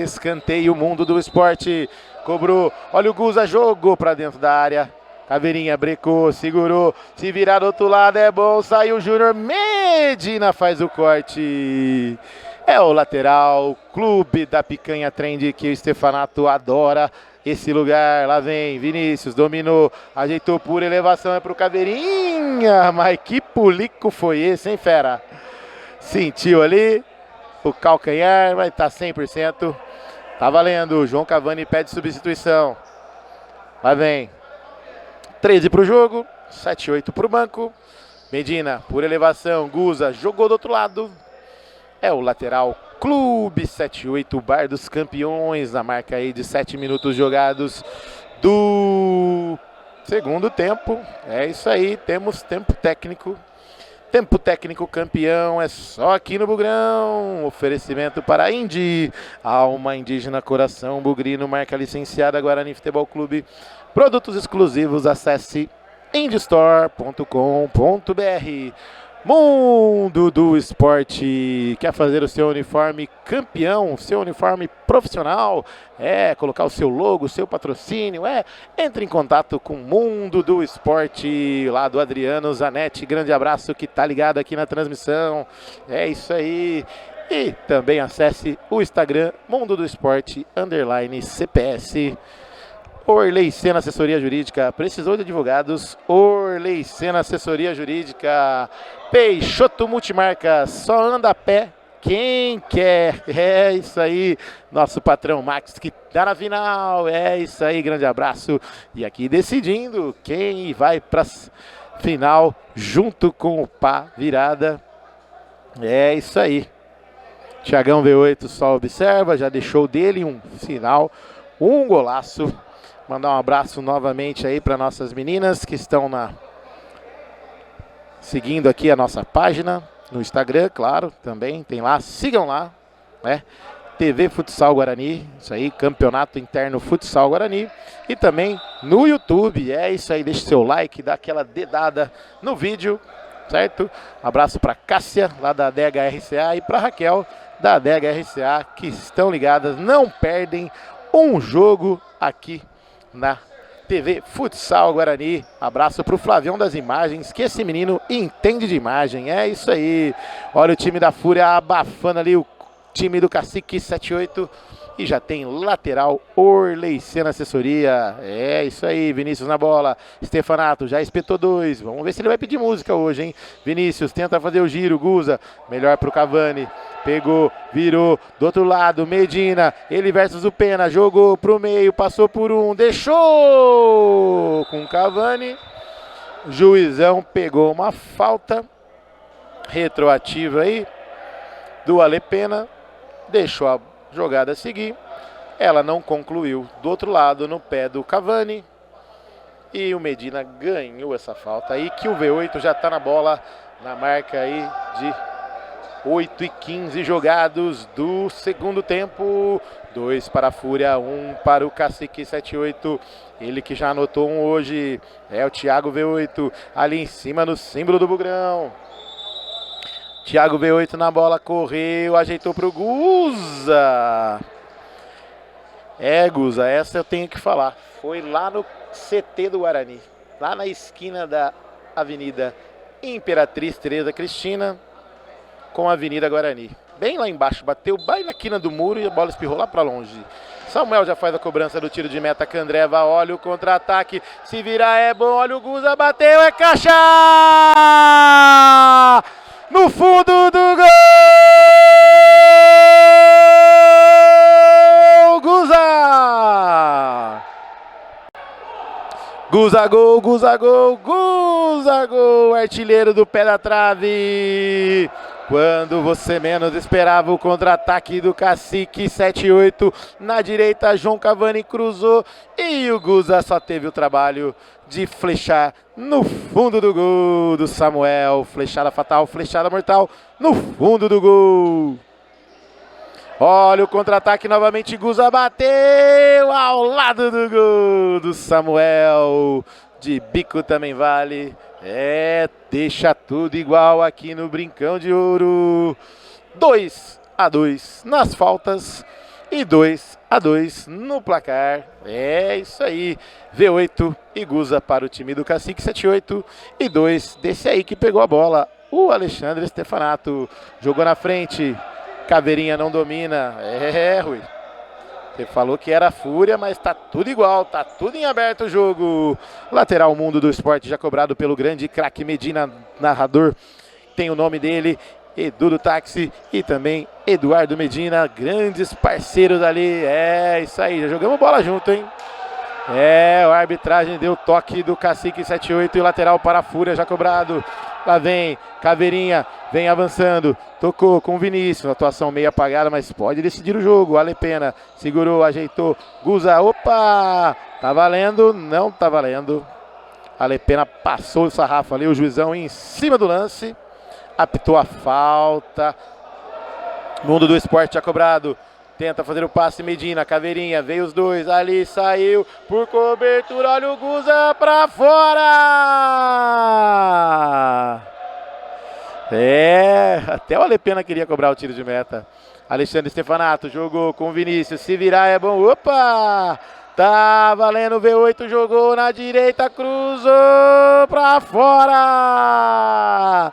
escanteio, Mundo do Esporte, cobrou, olha o Guza, jogou pra dentro da área, Caveirinha brecou, segurou, se virar do outro lado é bom, saiu o Júnior, Medina faz o corte, é o lateral, Clube da Picanha Trend, que o Stefanato adora esse lugar, lá vem Vinícius, dominou, ajeitou por elevação, é pro Caveirinha, mas que pulico foi esse, hein, fera? Sentiu ali o calcanhar, vai estar 100%. Tá valendo. João Cavani pede substituição. Lá vem. 13 pro jogo. 7-8 pro banco. Medina, por elevação. Guza jogou do outro lado. É o lateral Clube 7-8, Bar dos Campeões. A marca aí de 7 minutos jogados do segundo tempo. É isso aí. Temos tempo técnico. Tempo técnico campeão é só aqui no Bugrão. Oferecimento para a Indy, Alma Indígena Coração Bugrino, marca licenciada Guarani Futebol Clube. Produtos exclusivos, acesse indystore.com.br. Mundo do Esporte, quer fazer o seu uniforme campeão, seu uniforme profissional, colocar o seu logo, o seu patrocínio, entre em contato com o Mundo do Esporte, lá do Adriano Zanetti, grande abraço que tá ligado aqui na transmissão, é isso aí, e também acesse o Instagram, Mundo do Esporte, _CPS, Orley Senna, assessoria jurídica, precisou de advogados, Orley Senna, assessoria jurídica, Peixoto Multimarca, só anda a pé quem quer, é isso aí, nosso patrão Max que tá na final, é isso aí, grande abraço, e aqui decidindo quem vai pra final junto com o Pá Virada, é isso aí, Thiagão V8 só observa, já deixou dele um final, um golaço. Mandar um abraço novamente aí para nossas meninas que estão seguindo aqui a nossa página. no Instagram, claro, também tem lá, sigam lá, né? TV Futsal Guarani, isso aí, Campeonato Interno Futsal Guarani, e também no YouTube, é isso aí, deixa seu like, dá aquela dedada no vídeo, certo? Abraço para Cássia, lá da Adega RCA, e para Raquel, da Adega RCA, que estão ligadas, não perdem um jogo aqui na TV Futsal Guarani. Abraço pro Flavião das imagens, que esse menino entende de imagem, é isso aí. Olha o time da Fúria abafando ali o time do Cacique 78 e já tem lateral Orleiciana Assessoria. É isso aí, Vinícius na bola. Stefanato já espetou 2. Vamos ver se ele vai pedir música hoje, hein? Vinícius tenta fazer o giro, Guza, melhor pro Cavani. Pegou, virou, do outro lado, Medina, ele versus o Pena, jogou pro meio, passou por um, deixou com Cavani. Juizão pegou uma falta retroativa aí do Ale Pena. Deixou a jogada seguir, ela não concluiu do outro lado no pé do Cavani e o Medina ganhou essa falta aí, que o V8 já está na bola, na marca aí de 8:15 jogados do segundo tempo. 2 para a Fúria, 1 para o Cacique 78, ele que já anotou um hoje, é o Thiago V8, ali em cima no símbolo do Bugrão. Thiago V8 na bola, correu, ajeitou pro Guza. É, Guza, essa eu tenho que falar. Foi lá no CT do Guarani, lá na esquina da Avenida Imperatriz Tereza Cristina com a Avenida Guarani. Bem lá embaixo, bateu bem na quina do muro e a bola espirrou lá pra longe. Samuel já faz a cobrança do tiro de meta, Candreva, olha o contra-ataque, se virar é bom, olha o Guza, bateu, é caixa! No fundo do gol! Guza! Guza gol, Guza gol, Guza gol! Artilheiro do pé da trave! Quando você menos esperava, o contra-ataque do Cacique 78 na direita, João Cavani cruzou e o Guza só teve o trabalho de flechar no fundo do gol do Samuel. Flechada fatal, flechada mortal no fundo do gol. Olha o contra-ataque novamente, Guza bateu ao lado do gol do Samuel. De bico também vale. É, deixa tudo igual aqui no Brincão de Ouro. 2-2 nas faltas e 2-2 no placar. É isso aí. V8 e Guza para o time do Cacique 78. E 2 desse aí que pegou a bola, o Alexandre Stefanato. Jogou na frente. Caveirinha não domina. É, Rui. Você falou que era Fúria, mas tá tudo igual, tá tudo em aberto o jogo. Lateral Mundo do Esporte já cobrado pelo grande craque Medina, narrador. Tem o nome dele, Edu do Táxi e também Eduardo Medina, grandes parceiros ali. É isso aí, já jogamos bola junto, hein? É, a arbitragem deu toque do Cacique 78 e lateral para a Fúria já cobrado. Lá vem Caveirinha, vem avançando, tocou com o Vinícius, atuação meio apagada, mas pode decidir o jogo. Ale Pena segurou, ajeitou, Guza, opa, tá valendo, não tá valendo. Ale Pena passou o sarrafo ali, o juizão em cima do lance, apitou a falta. Mundo do Esporte já cobrado. Tenta fazer o passe, Medina, Caveirinha, veio os dois, ali saiu por cobertura, olha o Guza pra fora! É, até o Ale Pena queria cobrar o tiro de meta. Alexandre Stefanato jogou com o Vinícius, se virar é bom, opa! Tá valendo, o V8 jogou na direita, cruzou pra fora!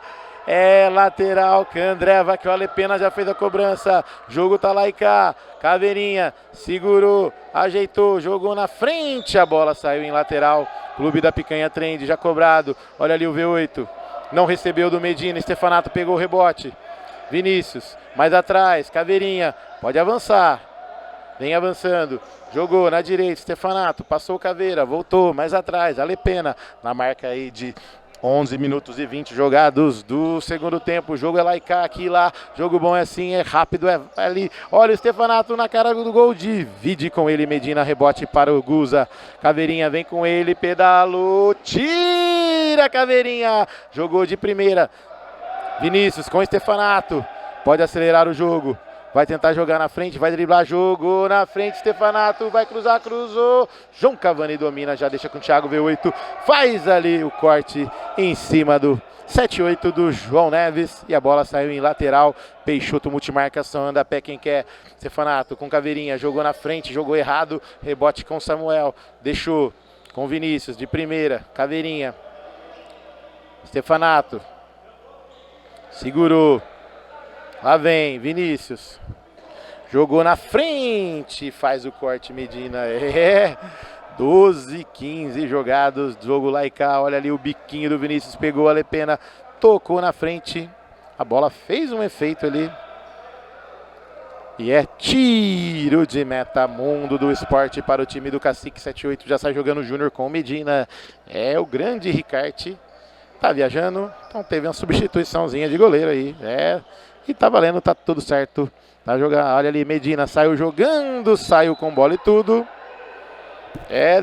É lateral, Candreva, que o Ale Pena já fez a cobrança. Jogo tá lá e cá. Caveirinha segurou, ajeitou, jogou na frente. A bola saiu em lateral. Clube da Picanha Trend já cobrado. Olha ali o V8. Não recebeu do Medina. Stefanato pegou o rebote. Vinícius, mais atrás. Caveirinha, pode avançar. Vem avançando. Jogou na direita. Stefanato, passou o Caveira, voltou mais atrás. Ale Pena na marca aí de 11 minutos e 20 jogados do segundo tempo. O jogo é lá e cá, aqui e lá. Jogo bom é assim, é rápido, é ali. Olha o Stefanato na cara do gol. Divide com ele, Medina, rebote para o Guza. Caveirinha vem com ele, pedalou, tira Caveirinha. Jogou de primeira. Vinícius com Stefanato. Pode acelerar o jogo. Vai tentar jogar na frente, vai driblar jogo na frente, Stefanato vai cruzar, cruzou. João Cavani domina, já deixa com o Thiago V8. Faz ali o corte em cima do 7-8 do João Neves. E a bola saiu em lateral. Peixoto multimarcação, anda a pé quem quer. Stefanato com Caveirinha, jogou na frente, jogou errado. Rebote com Samuel, deixou com Vinícius de primeira. Caveirinha. Stefanato. Segurou. Lá vem, Vinícius. Jogou na frente. Faz o corte, Medina. 12, 15 jogados. Jogo lá e cá. Olha ali o biquinho do Vinícius. Pegou a Lepena. Tocou na frente. A bola fez um efeito ali. E é tiro de meta, Mundo do Esporte para o time do Cacique 78. Já sai jogando o Júnior com Medina. É o grande Ricarte. Tá viajando. Então teve uma substituiçãozinha de goleiro aí. E tá valendo, tá tudo certo. Tá jogando, olha ali, Medina saiu jogando, saiu com bola e tudo.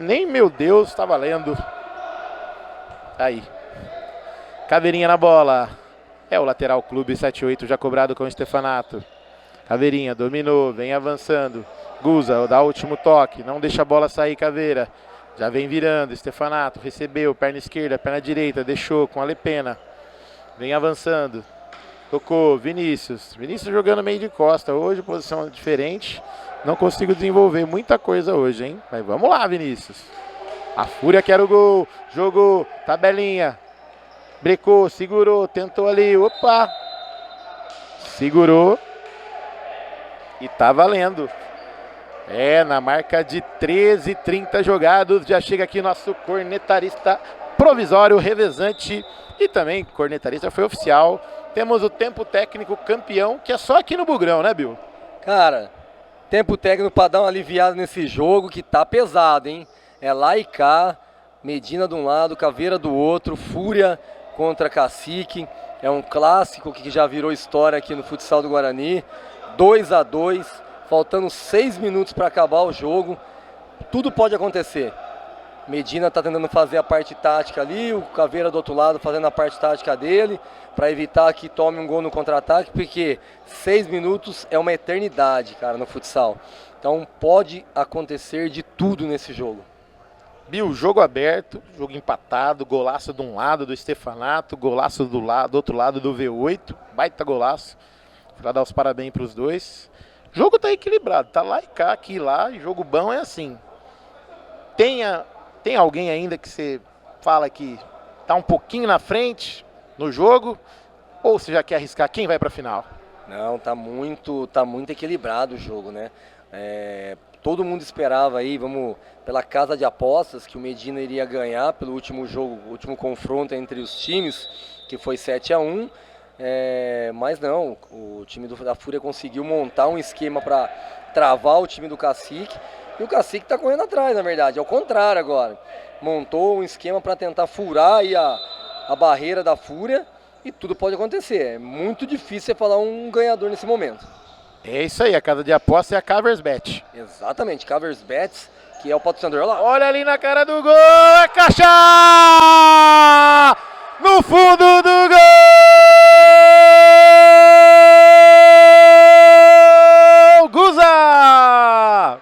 Nem meu Deus, tá valendo. Aí. Caveirinha na bola. É o lateral clube 78 já cobrado com o Stefanato. Caveirinha dominou, vem avançando. Guza dá o último toque, não deixa a bola sair, Caveira. Já vem virando, Stefanato recebeu, perna esquerda, perna direita, deixou com a Lepena. Vem avançando. Tocou, Vinícius. Vinícius jogando meio de costa hoje, posição diferente. Não consigo desenvolver muita coisa hoje, hein? Mas vamos lá, Vinícius. A Fúria quer o gol. Jogou, tabelinha. Brecou, segurou, tentou ali. Opa! Segurou. E tá valendo. Na marca de 13:30 jogados. Já chega aqui nosso cornetarista provisório, revezante. E também cornetarista foi oficial. Temos o tempo técnico campeão, que é só aqui no Bugrão, né, Bill? Cara, tempo técnico para dar uma aliviada nesse jogo que tá pesado, hein? É lá e cá, Medina de um lado, Caveira do outro, Fúria contra Cacique. É um clássico que já virou história aqui no futsal do Guarani. 2-2, faltando 6 minutos para acabar o jogo. Tudo pode acontecer. Medina está tentando fazer a parte tática ali, o Caveira do outro lado fazendo a parte tática dele, para evitar que tome um gol no contra-ataque, porque 6 minutos é uma eternidade, cara, no futsal. Então pode acontecer de tudo nesse jogo. Bill, jogo aberto, jogo empatado, golaço de um lado do Stefanato, golaço do outro lado do V8, baita golaço. Para dar os parabéns para os dois. O jogo tá equilibrado, tá lá e cá, aqui e lá, e jogo bom é assim. Tem alguém ainda que você fala que tá um pouquinho na frente no jogo? Ou você já quer arriscar quem vai para a final? Não, tá muito equilibrado o jogo, né? Todo mundo esperava aí, pela casa de apostas, que o Medina iria ganhar pelo último jogo, o último confronto entre os times, que foi 7-1. Mas não, o time da Fúria conseguiu montar um esquema para travar o time do Cacique. E o Cacique está correndo atrás, na verdade, é o contrário agora. Montou um esquema para tentar furar aí a barreira da Fúria e tudo pode acontecer. É muito difícil você falar um ganhador nesse momento. É isso aí, a casa de aposta é a Caversbet. Exatamente, Caversbet, que é o patrocinador. Olha lá. Olha ali na cara do gol, é caixa! No fundo do gol! Guza!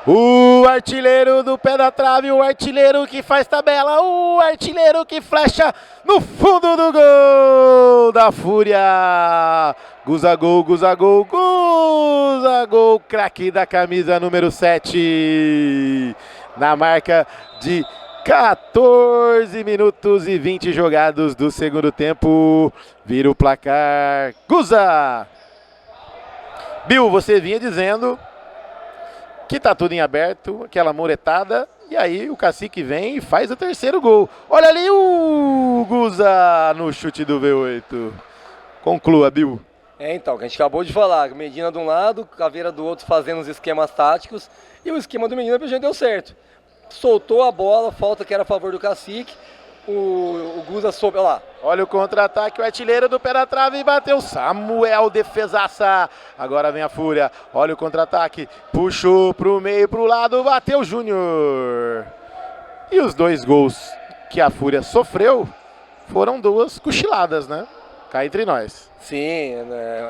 O artilheiro do pé da trave, o artilheiro que faz tabela, o artilheiro que flecha no fundo do gol da Fúria. Guza gol, Guza gol, Guza gol, craque da camisa número 7. Na marca de 14 minutos e 20 jogados do segundo tempo. Vira o placar. Guza! Bill, você vinha dizendo que tá tudo em aberto, aquela muretada, e aí o Cacique vem e faz o terceiro gol. Olha ali o Guza no chute do V8. Conclua, Bill. Então, que a gente acabou de falar, Medina de um lado, Caveira do outro fazendo os esquemas táticos, e o esquema do Medina pra gente deu certo. Soltou a bola, falta que era a favor do Cacique, o Guza soube, olha lá. Olha o contra-ataque, o artilheiro do pé da trave bateu, Samuel, defesaça. Agora vem a Fúria, olha o contra-ataque, puxou pro meio, pro lado, bateu Júnior. E os dois gols que a Fúria sofreu foram duas cochiladas, né? Cá entre nós. Sim,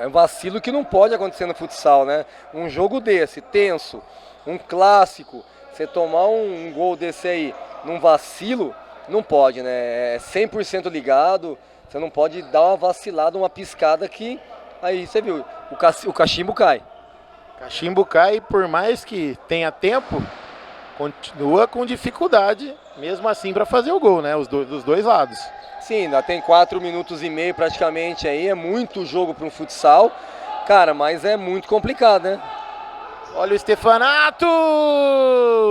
é um vacilo que não pode acontecer no futsal, né? Um jogo desse, tenso, um clássico, você tomar um gol desse aí num vacilo, não pode, né? É 100% ligado, você não pode dar uma vacilada, uma piscada que... Aí você viu, o cachimbo cai. Cachimbo cai, por mais que tenha tempo, continua com dificuldade, mesmo assim, para fazer o gol, né? Dos dois lados. Sim, ainda tem 4 minutos e meio praticamente aí, é muito jogo para um futsal, cara, mas é muito complicado, né? Olha o Stefanato!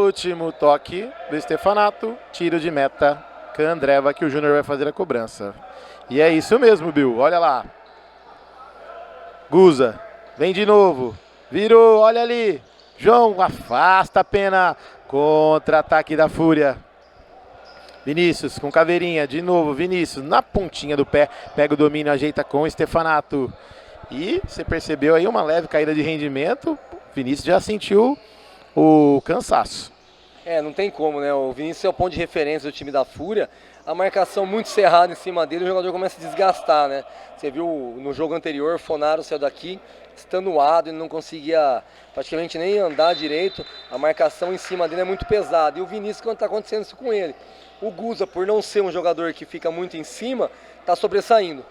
Último toque do Stefanato, tiro de meta, Candreva, que o Júnior vai fazer a cobrança. E é isso mesmo, Bill, olha lá. Guza, vem de novo, virou, olha ali. João afasta a pena, contra-ataque da Fúria. Vinícius com Caveirinha, de novo, Vinícius na pontinha do pé, pega o domínio, ajeita com o Stefanato. E você percebeu aí uma leve caída de rendimento, Vinícius já sentiu o cansaço. Não tem como, né? O Vinícius é o ponto de referência do time da Fúria, a marcação muito cerrada em cima dele, o jogador começa a desgastar, né? Você viu no jogo anterior, o Fonaro saiu daqui estanuado, ele não conseguia praticamente nem andar direito, a marcação em cima dele é muito pesada. E o Vinícius, quando está acontecendo isso com ele, o Guza, por não ser um jogador que fica muito em cima, está sobressaindo.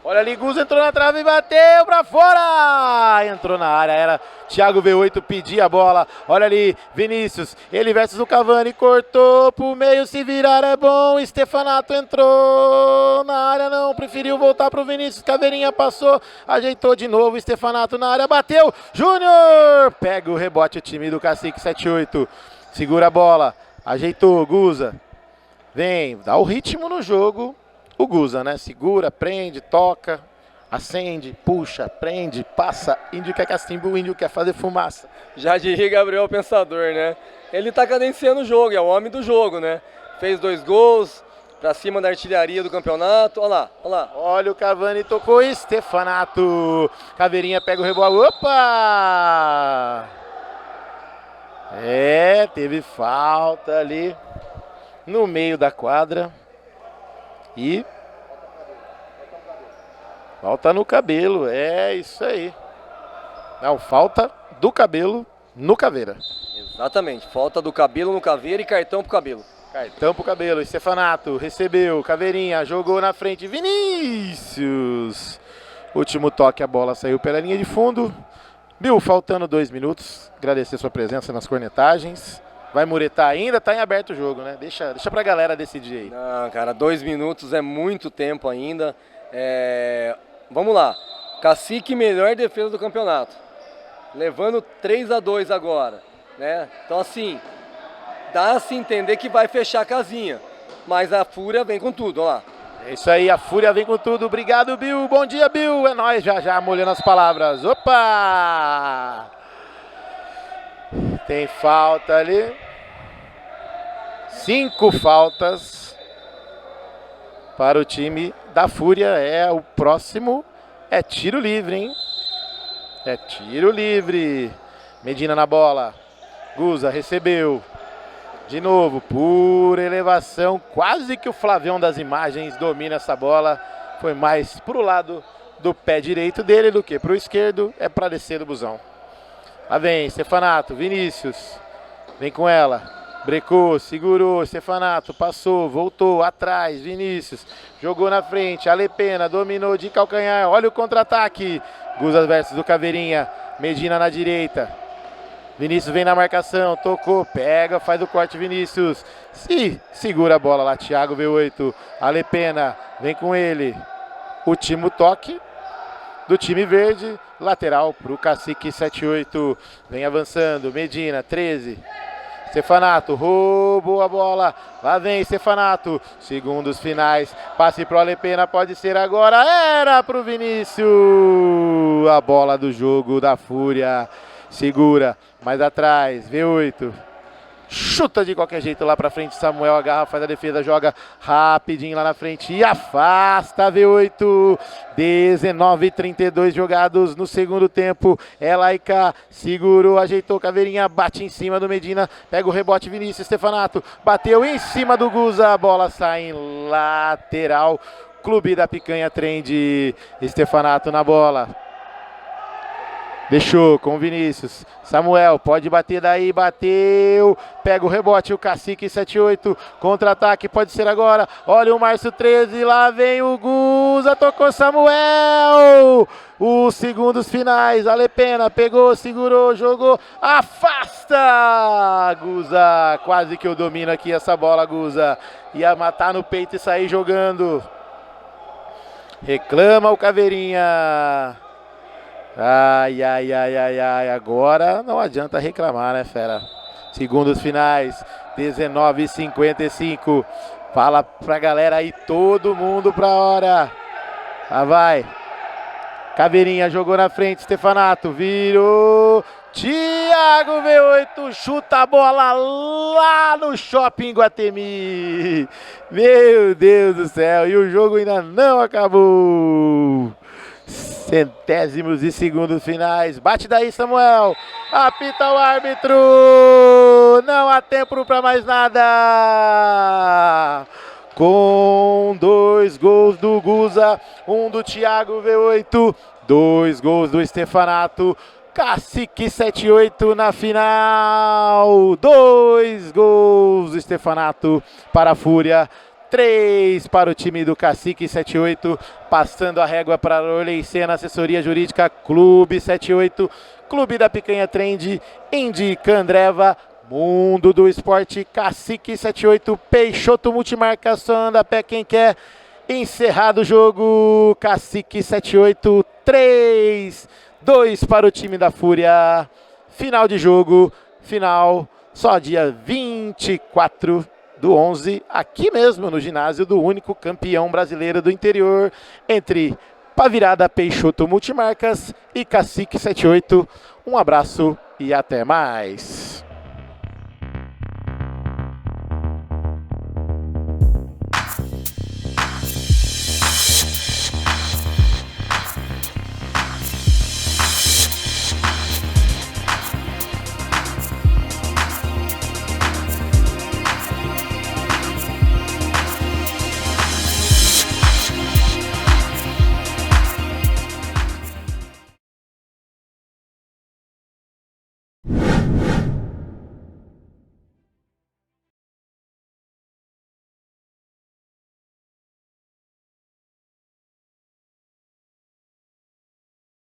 Olha ali, Guza entrou na trave e bateu pra fora! Entrou na área, era Thiago V8 pedir a bola. Olha ali, Vinícius, ele versus o Cavani, cortou pro meio, se virar é bom. Stefanato entrou na área, não, preferiu voltar pro Vinícius. Caveirinha passou, ajeitou de novo, Stefanato na área, bateu. Júnior! Pega o rebote, o time do Cacique 78. Segura a bola, ajeitou, Guza. Vem, dá o ritmo no jogo. O Guza, né? Segura, prende, toca, acende, puxa, prende, passa. Índio quer cacimbo, o índio quer fazer fumaça. Já diria Gabriel Pensador, né? Ele tá cadenciando o jogo, é o homem do jogo, né? Fez 2 gols, pra cima da artilharia do campeonato. Olha lá, olha lá. Olha o Cavani, tocou, Stefanato. Caveirinha pega o rebote. Opa! Teve falta ali no meio da quadra. E falta no cabelo, é isso aí. Não, falta do cabelo no Caveira. Exatamente, falta do cabelo no Caveira e cartão pro cabelo. Cartão pro cabelo, Stefanato recebeu, Caveirinha jogou na frente, Vinícius. Último toque, a bola saiu pela linha de fundo. Bill, faltando 2 minutos, agradecer sua presença nas cornetagens. Vai muretar ainda, tá em aberto o jogo, né? Deixa pra galera decidir aí. Não, cara, 2 minutos é muito tempo ainda. Vamos lá. Cacique, melhor defesa do campeonato. Levando 3-2 agora, né? Então, assim, dá a se entender que vai fechar a casinha. Mas a Fúria vem com tudo, ó lá. É isso aí, a Fúria vem com tudo. Obrigado, Bill. Bom dia, Bill. É nóis, já molhando as palavras. Opa! Tem falta ali. 5 faltas para o time da Fúria. O próximo é tiro livre, hein? É tiro livre. Medina na bola. Guza recebeu. De novo, por elevação. Quase que o Flavião das imagens domina essa bola. Foi mais pro lado do pé direito dele do que pro esquerdo. É para descer do busão. Lá vem, Stefanato, Vinícius, vem com ela, brecou, segurou, Stefanato, passou, voltou, atrás, Vinícius, jogou na frente, Alepena, dominou de calcanhar, olha o contra-ataque, Guza versus do Caveirinha, Medina na direita, Vinícius vem na marcação, tocou, pega, faz o corte, Vinícius, segura a bola lá, Thiago V8, Alepena, vem com ele, último toque do time verde, lateral para o Cacique 78, vem avançando, Medina, 13, Stefanato, roubou a bola, lá vem Stefanato, segundos finais, passe para o Alepena, pode ser agora, era para o Vinícius, a bola do jogo da Fúria, segura, mais atrás, V8, chuta de qualquer jeito lá pra frente, Samuel agarra, faz a defesa, joga rapidinho lá na frente e afasta, V8, 19:32 jogados no segundo tempo, Laika segurou, ajeitou, Caveirinha, bate em cima do Medina, pega o rebote, Vinícius, Stefanato, bateu em cima do Guza, a bola sai em lateral, Clube da Picanha Trend. Stefanato na bola. Deixou com o Vinícius. Samuel pode bater daí, bateu. Pega o rebote, o Cacique 7-8. Contra-ataque, pode ser agora. Olha o Márcio 13, lá vem o Guza, tocou Samuel. Os segundos finais, vale a pena. Pegou, segurou, jogou. Afasta! Guza, quase que eu domino aqui essa bola, Guza. Ia matar no peito e sair jogando. Reclama o Caveirinha. Ai, ai, ai, ai, ai, agora não adianta reclamar, né, fera? Segundos finais, 19:55. Fala pra galera aí, todo mundo pra hora. Lá vai. Caveirinha jogou na frente, Stefanato, virou. Thiago V8 chuta a bola lá no Shopping Guatemi. Meu Deus do céu, e o jogo ainda não acabou. Centésimos e segundos finais. Bate daí, Samuel. Apita o árbitro. Não há tempo para mais nada. Com 2 gols do Guza, 1 do Thiago V8, 2 gols do Stefanato. Cacique 7-8 na final. 2 gols do Stefanato para a Fúria. 3 para o time do Cacique 7-8, passando a régua para a Orleicena, assessoria jurídica Clube 7-8, Clube da Picanha Trend, Indica Andreva, Mundo do Esporte, Cacique 7-8, Peixoto Multimarca, só anda a pé quem quer. Encerrado o jogo, Cacique 7-8, 3-2 para o time da Fúria. Final de jogo, final só dia 24/11, aqui mesmo no ginásio do único campeão brasileiro do interior, entre Pavirada Peixoto Multimarcas e Cacique 7-8. Um abraço e até mais.